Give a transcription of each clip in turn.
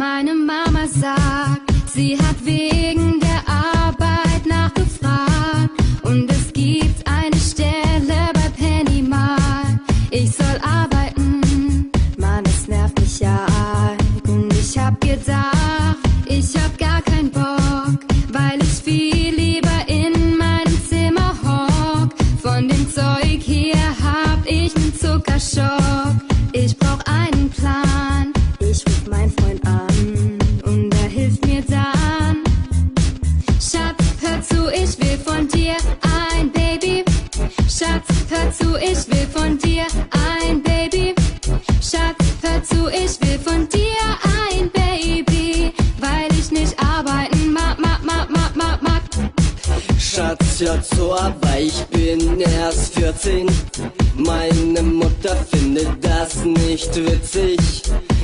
Meine Mama sagt, sie hat wegen der Arbeit nachgefragt und es gibt eine Stelle bei Pennymarkt. Ich soll arbeiten, Mann, es nervt mich ja arg. Und ich hab gedacht, ich hab gar keinen Bock, weil ich viel lieber in meinem Zimmer hock. Von dem Zeug hier hab ich nen Zuckerschock. Ich brauch einen Plan, ich ruf meinen Freund an und er hilft mir dann. Schatz, hör zu, ich will von dir ein Baby. Schatz, hör zu, ich will von dir ein Baby. Schatz, hör zu, ich will von dir ein Baby, weil ich nicht arbeiten mag. Schatz, hör zu, aber ich bin erst 14. Meine Mutter findet das nicht witzig.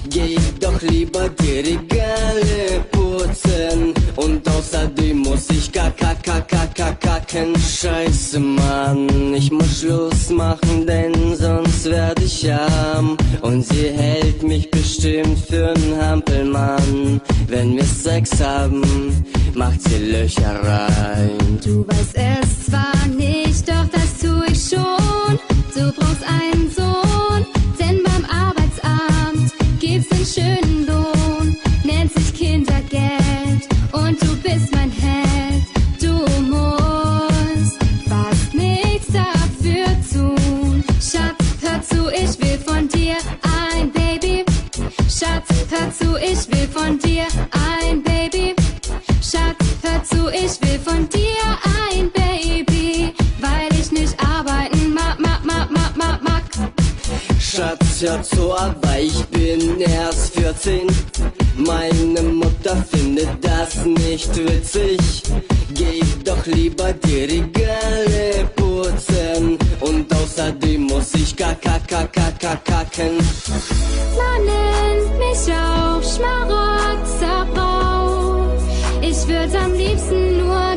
Geh doch lieber die Regale putzen. Und außerdem muss ich kacken. Scheiße, Mann, ich muss Schluss machen, denn sonst werd ich arm. Und sie hält mich bestimmt für 'n Hampelmann. Wenn wir Sex haben, macht sie Löcher rein. Du weißt es zwar nicht, doch das tu ich schon. Du brauchst einen Sohn, denn beim Arbeitsamt gibt's einen schönen Lohn. Nennt sich Kindergeld und du bist mein Held. Du musst fast nichts dafür tun. Schatz, hör zu, ich will von dir ein Baby. Schatz, hör zu, ich will von dir ein Baby. Schatz, hör zu, ich will von dir ein Baby, weil ich nicht arbeiten mag. Schatz, hör zu, aber ich bin erst 14. Meine Mutter findet das nicht witzig. Geh doch lieber die Regale putzen. Und außerdem muss ich kacken. Man nennt mich auch Schmarotzer. Ich würd am liebsten nur